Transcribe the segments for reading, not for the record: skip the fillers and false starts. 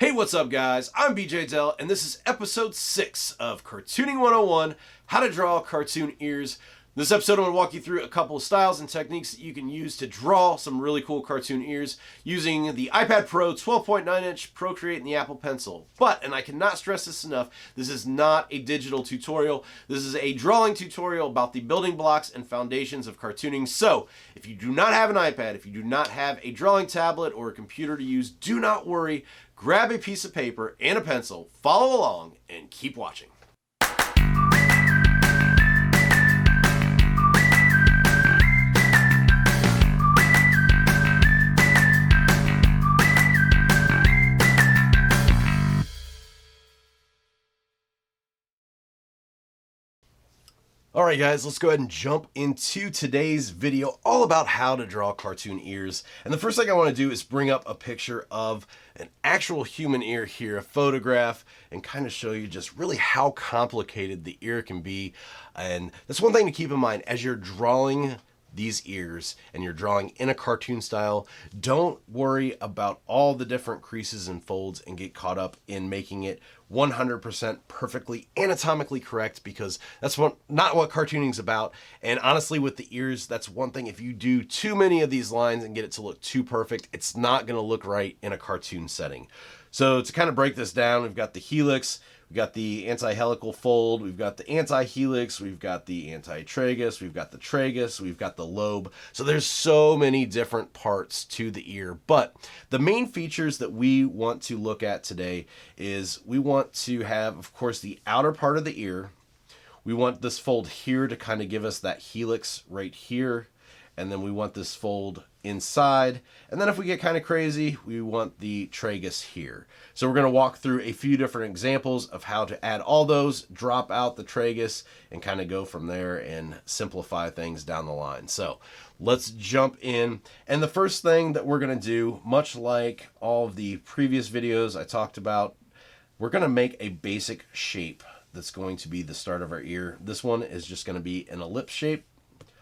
Hey, what's up guys? I'm BJ Dell and this is episode 6 of Cartooning 101, How to Draw Cartoon Ears. In this episode I'm going to walk you through a couple of styles and techniques that you can use to draw some really cool cartoon ears using the iPad Pro 12.9-inch Procreate and the Apple Pencil. But, and I cannot stress this enough, this is not a digital tutorial. This is a drawing tutorial about the building blocks and foundations of cartooning. So, if you do not have an iPad, if you do not have a drawing tablet or a computer to use, do not worry. Grab a piece of paper and a pencil, follow along, and keep watching. Alright guys, let's go ahead and jump into today's video all about how to draw cartoon ears. And the first thing I want to do is bring up a picture of an actual human ear here, a photograph, and kind of show you just really how complicated the ear can be. And that's one thing to keep in mind as you're drawing these ears and you're drawing in a cartoon style. Don't worry about all the different creases and folds and get caught up in making it 100% perfectly anatomically correct, because that's not what cartooning is about. And honestly, with the ears, that's one thing. If you do too many of these lines and get it to look too perfect, it's not going to look right in a cartoon setting. So to kind of break this down, we've got the helix, we've got the anti-helical fold, we've got the anti-helix, we've got the anti-tragus, we've got the tragus, we've got the lobe. So there's so many different parts to the ear. But the main features that we want to look at today is we want to have, of course, the outer part of the ear. We want this fold here to kind of give us that helix right here. And then we want this fold inside. And then if we get kind of crazy, we want the tragus here. So we're going to walk through a few different examples of how to add all those, drop out the tragus, and kind of go from there and simplify things down the line. So let's jump in. And the first thing that we're going to do, much like all of the previous videos I talked about, we're going to make a basic shape that's going to be the start of our ear. This one is just going to be an ellipse shape,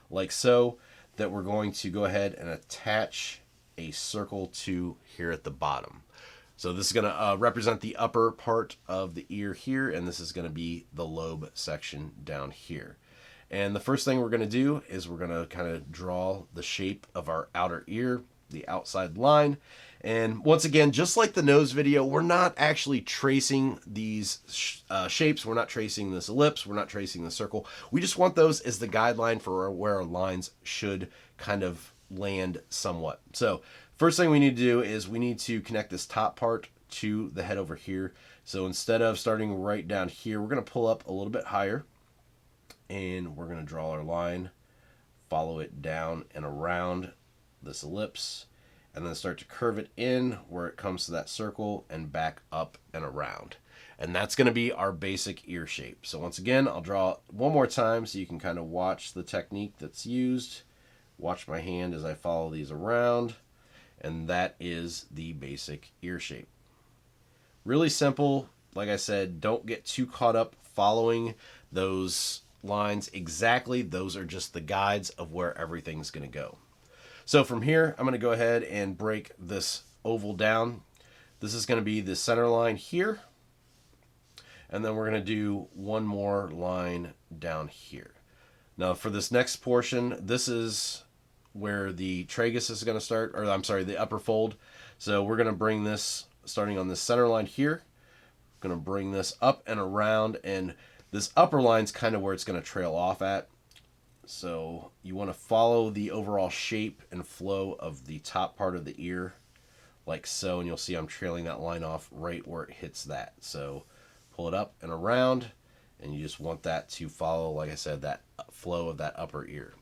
like so, that we're going to go ahead and attach a circle to here at the bottom. So this is going to represent the upper part of the ear here, and this is going to be the lobe section down here. And the first thing we're going to do is we're going to kind of draw the shape of our outer ear, the outside line. And once again, just like the nose video, we're not actually tracing these shapes. We're not tracing this ellipse. We're not tracing the circle. We just want those as the guideline for where our lines should kind of land somewhat. So first thing we need to do is we need to connect this top part to the head over here. So instead of starting right down here, we're going to pull up a little bit higher, and we're going to draw our line, follow it down and around this ellipse, and then start to curve it in where it comes to that circle and back up and around. And that's going to be our basic ear shape. So once again, I'll draw it one more time so you can kind of watch the technique that's used. Watch my hand as I follow these around. And that is the basic ear shape. Really simple. Like I said, don't get too caught up following those lines exactly. Those are just the guides of where everything's going to go. So from here, I'm going to go ahead and break this oval down. This is going to be the center line here. And then we're going to do one more line down here. Now for this next portion, this is where the tragus is going to start, or I'm sorry, the upper fold. So we're going to bring this, starting on this center line here, going to bring this up and around, and this upper line's kind of where it's going to trail off at. So you want to follow the overall shape and flow of the top part of the ear, like so, and you'll see I'm trailing that line off right where it hits that. So pull it up and around, and you just want that to follow, like I said, that flow of that upper ear.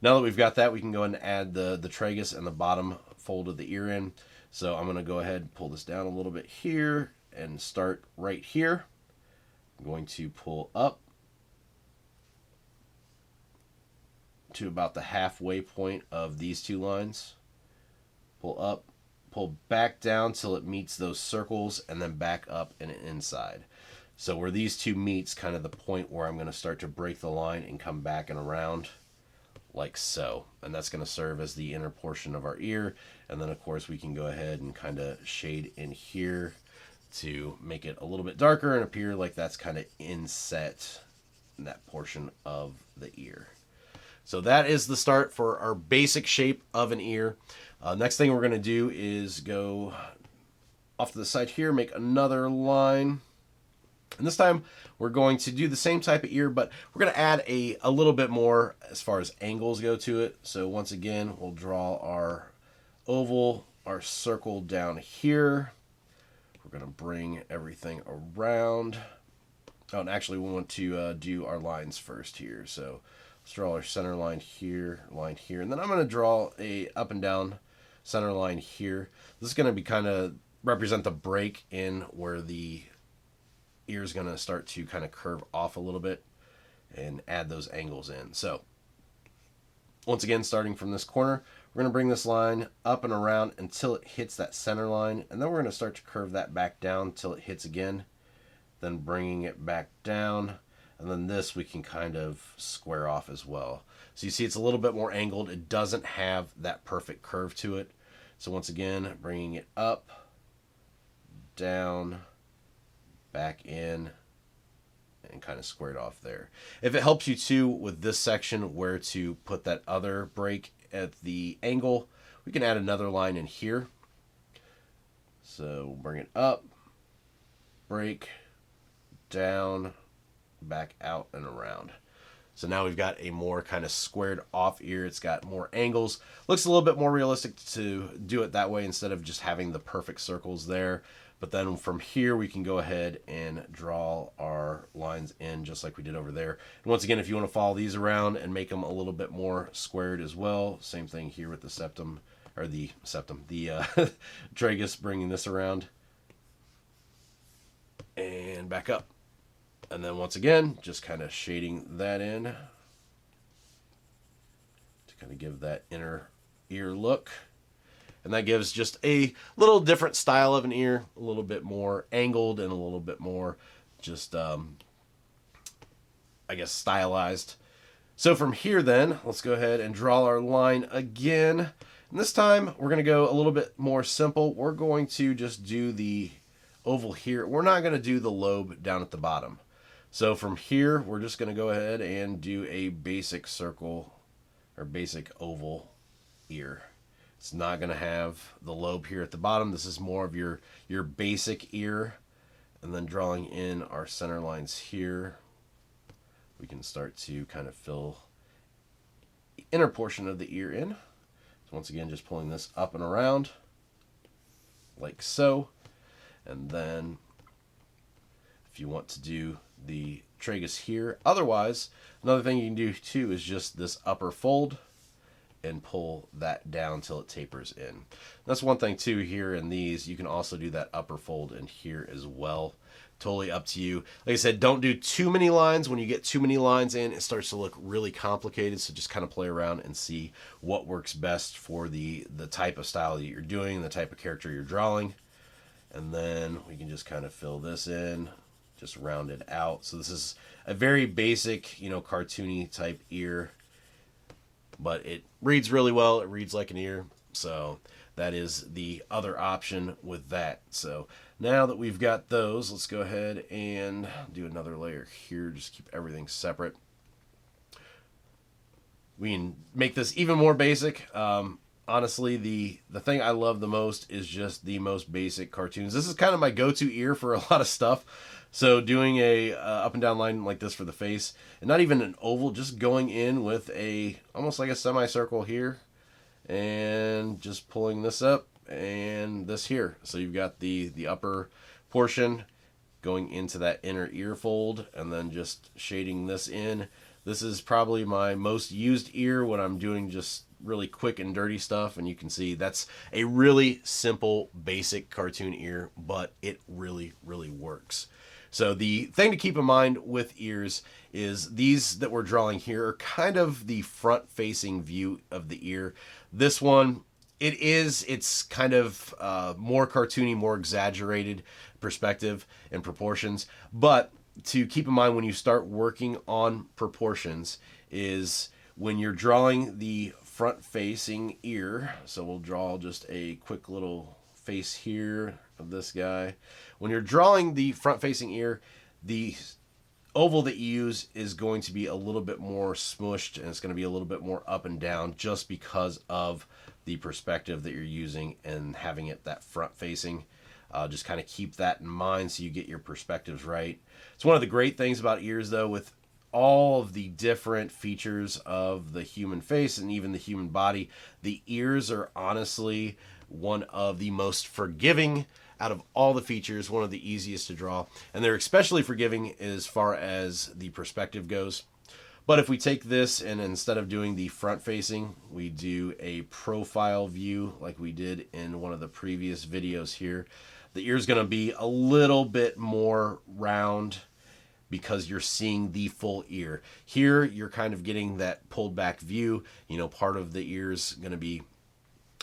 Now that we've got that, we can go ahead and add the tragus and the bottom fold of the ear in. So I'm going to go ahead and pull this down a little bit here and start right here. I'm going to pull up to about the halfway point of these two lines. Pull up, pull back down till it meets those circles, and then back up and inside. So where these two meets, kind of the point where I'm going to start to break the line and come back and around like so. And that's going to serve as the inner portion of our ear. And then of course we can go ahead and kind of shade in here to make it a little bit darker and appear like that's kind of inset in that portion of the ear. So that is the start for our basic shape of an ear. Next thing we're going to do is go off to the side here, make another line. And this time we're going to do the same type of ear, but we're going to add a little bit more as far as angles go to it. So once again, we'll draw our oval, our circle down here. We're going to bring everything around. Oh, and actually we want to do our lines first here. So let's draw our center line here, and then I'm going to draw a up and down center line here. This is going to be kind of represent the break in where the ear is going to start to kind of curve off a little bit and add those angles in. So once again, starting from this corner, we're going to bring this line up and around until it hits that center line, and then we're going to start to curve that back down until it hits again, then bringing it back down, and then this we can kind of square off as well. So you see it's a little bit more angled. It doesn't have that perfect curve to it. So once again, bringing it up, down, back in, and kind of squared off there. If it helps you too with this section where to put that other break at the angle, we can add another line in here. So bring it up, break, down, back out and around. So now we've got a more kind of squared off ear. It's got more angles. Looks a little bit more realistic to do it that way instead of just having the perfect circles there. But then from here, we can go ahead and draw our lines in just like we did over there. And once again, if you want to follow these around and make them a little bit more squared as well, same thing here with the septum, or the tragus, bringing this around and back up. And then once again, just kind of shading that in to kind of give that inner ear look. And that gives just a little different style of an ear, a little bit more angled and a little bit more just, I guess, stylized. So from here then, let's go ahead and draw our line again. And this time, we're going to go a little bit more simple. We're going to just do the oval here. We're not going to do the lobe down at the bottom. So from here, we're just going to go ahead and do a basic circle or basic oval ear. It's not going to have the lobe here at the bottom. This is more of your basic ear. And then drawing in our center lines here, we can start to kind of fill the inner portion of the ear in. So once again, just pulling this up and around like so. And then if you want to do the tragus here, otherwise, another thing you can do too is just this upper fold and pull that down till it tapers in. That's one thing too here in these. You can also do that upper fold in here as well. Totally up to you. Like I said, don't do too many lines. When you get too many lines in, it starts to look really complicated. So just kind of play around and see what works best for the type of style that you're doing, the type of character you're drawing. And then we can just kind of fill this in, just round it out. So this is a very basic, cartoony type ear, but it reads really well. It reads like an ear. So that is the other option with that. So now that we've got those, let's go ahead and do another layer here. Just keep everything separate. We can make this even more basic. Honestly, the thing I love the most is just the most basic cartoons. This is kind of my go-to ear for a lot of stuff. So doing a up and down line like this for the face, and not even an oval, just going in with almost like a semicircle here, and just pulling this up and this here. So you've got the upper portion going into that inner ear fold, and then just shading this in. This is probably my most used ear when I'm doing just really quick and dirty stuff, and you can see that's a really simple, basic cartoon ear, but it really, really works. So the thing to keep in mind with ears is these that we're drawing here are kind of the front-facing view of the ear. This one, it's kind of more cartoony, more exaggerated perspective and proportions, but to keep in mind when you start working on proportions is when you're drawing the front-facing ear. So we'll draw just a quick little face here of this guy. When you're drawing the front-facing ear, the oval that you use is going to be a little bit more smushed, and it's going to be a little bit more up and down just because of the perspective that you're using and having it that front-facing. Just kind of keep that in mind so you get your perspectives right. It's one of the great things about ears, though, with all of the different features of the human face and even the human body, the ears are honestly one of the most forgiving out of all the features, one of the easiest to draw, and they're especially forgiving as far as the perspective goes. But if we take this and instead of doing the front facing, we do a profile view like we did in one of the previous videos here, the ear is going to be a little bit more round because you're seeing the full ear. Here, you're kind of getting that pulled back view. You know, part of the ear is going to be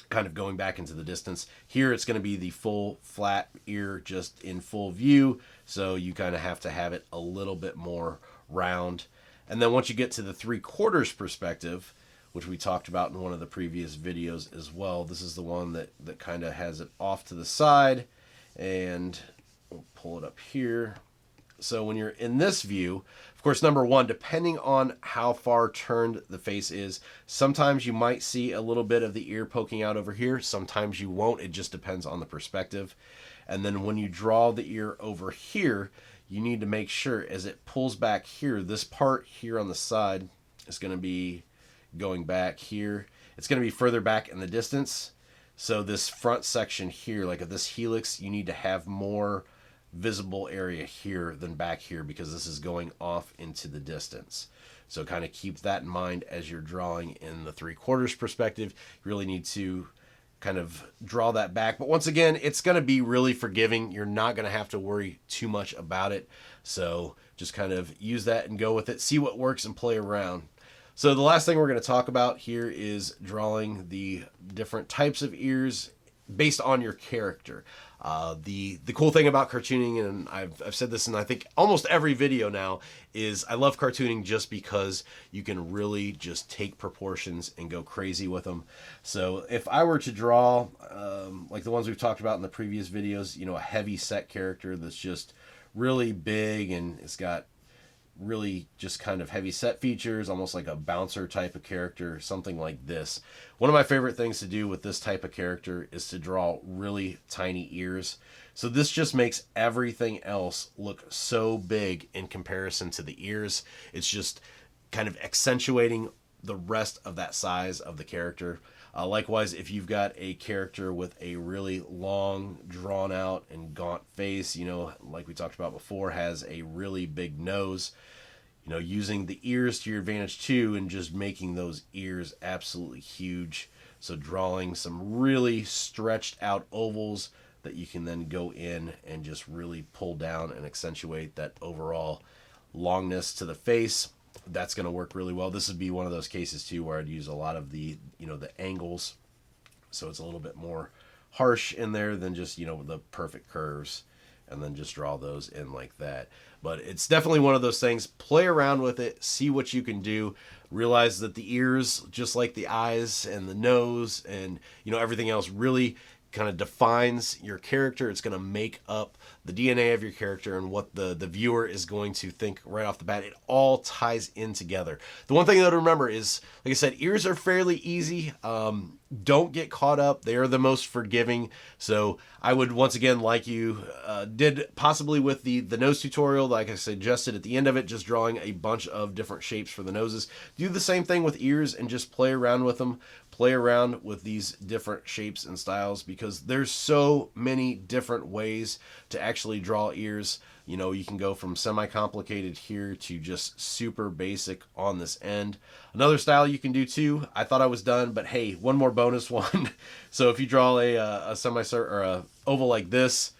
kind of going back into the distance. Here, it's going to be the full flat ear just in full view. So you kind of have to have it a little bit more round. And then once you get to the 3/4 perspective, which we talked about in one of the previous videos as well, this is the one that kind of has it off to the side. And we'll pull it up here. So when you're in this view, of course, number one, depending on how far turned the face is, sometimes you might see a little bit of the ear poking out over here. Sometimes you won't. It just depends on the perspective. And then when you draw the ear over here, you need to make sure as it pulls back here, this part here on the side is going to be going back here. It's going to be further back in the distance. So this front section here, like of this helix, you need to have more visible area here than back here because this is going off into the distance. So kind of keep that in mind as you're drawing in the 3/4 perspective. You really need to kind of draw that back. But once again, it's going to be really forgiving. You're not going to have to worry too much about it. So just kind of use that and go with it. See what works and play around. So the last thing we're going to talk about here is drawing the different types of ears based on your character. The cool thing about cartooning, and I've said this in I think almost every video now, is I love cartooning just because you can really just take proportions and go crazy with them. So if I were to draw like the ones we've talked about in the previous videos, you know, a heavy set character that's just really big and it's got really just kind of heavy set features, almost like a bouncer type of character, something like this. One of my favorite things to do with this type of character is to draw really tiny ears. So this just makes everything else look so big in comparison to the ears. It's just kind of accentuating the rest of that size of the character. Likewise, if you've got a character with a really long, drawn out and gaunt face, you know, like we talked about before, has a really big nose, you know, using the ears to your advantage too and just making those ears absolutely huge. So drawing some really stretched out ovals that you can then go in and just really pull down and accentuate that overall longness to the face. That's going to work really well. This would be one of those cases too where I'd use a lot of the, you know, the angles, so it's a little bit more harsh in there than just, you know, the perfect curves, and then just draw those in like that. But it's definitely one of those things. Play around with it, see what you can do. Realize that the ears, just like the eyes and the nose and, you know, everything else, really kind of defines your character. It's going to make up the DNA of your character and what the viewer is going to think right off the bat. It all ties in together. The one thing though to remember is, like I said, ears are fairly easy. Don't get caught up. They are the most forgiving. So I would, once again, like you did possibly with the nose tutorial, like I suggested at the end of it, just drawing a bunch of different shapes for the noses. Do the same thing with ears and just play around with them. Play around with these different shapes and styles because there's so many different ways to actually draw ears. You know, you can go from semi-complicated here to just super basic on this end. Another style you can do too, I thought I was done, but hey, one more bonus one. So if you draw a semi-circle or a oval like this,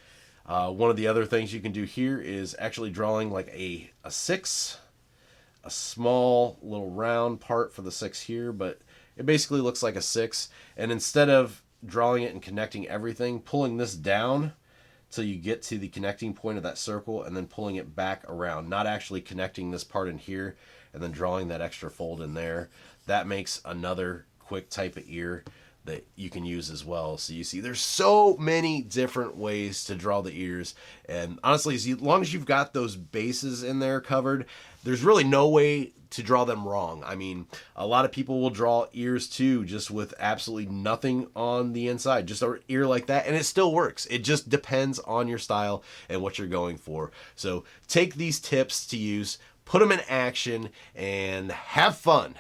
one of the other things you can do here is actually drawing like a 6, a small little round part for the 6 here, but it basically looks like a 6. And instead of drawing it and connecting everything, pulling this down till you get to the connecting point of that circle and then pulling it back around, not actually connecting this part in here and then drawing that extra fold in there. That makes another quick type of ear that you can use as well. So you see there's so many different ways to draw the ears, and honestly, as long as you've got those bases in there covered, there's really no way to draw them wrong. I mean, a lot of people will draw ears too just with absolutely nothing on the inside, just an ear like that, and it still works. It just depends on your style and what you're going for. So take these tips to use, put them in action, and have fun.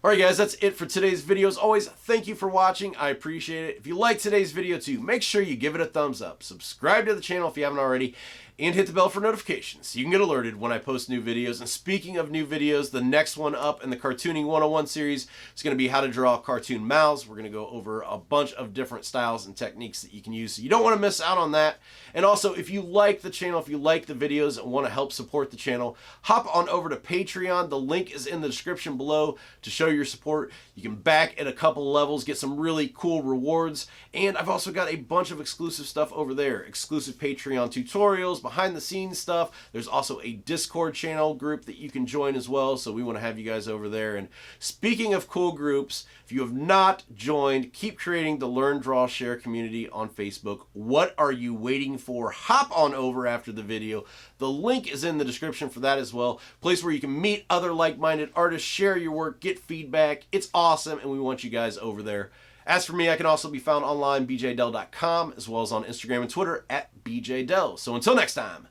Alright guys, that's it for today's video. As always, thank you for watching. I appreciate it. If you like today's video too, make sure you give it a thumbs up. Subscribe to the channel if you haven't already, and hit the bell for notifications so you can get alerted when I post new videos. And speaking of new videos, the next one up in the Cartooning 101 series is going to be how to draw cartoon mouths. We're going to go over a bunch of different styles and techniques that you can use, so you don't want to miss out on that. And also, if you like the channel, if you like the videos and want to help support the channel, hop on over to Patreon. The link is in the description below to show your support. You can back at a couple levels, get some really cool rewards, and I've also got a bunch of exclusive stuff over there. Exclusive Patreon tutorials, behind the scenes stuff. There's also a Discord channel group that you can join as well, so we want to have you guys over there. And speaking of cool groups, if you have not joined, keep creating the Learn, Draw, Share community on Facebook. What are you waiting for? Hop on over after the video. The link is in the description for that as well. Place where you can meet other like-minded artists, share your work, get feedback. It's awesome, and we want you guys over there. As for me, I can also be found online, bjdell.com, as well as on Instagram and Twitter at bjdell. So until next time,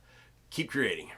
keep creating.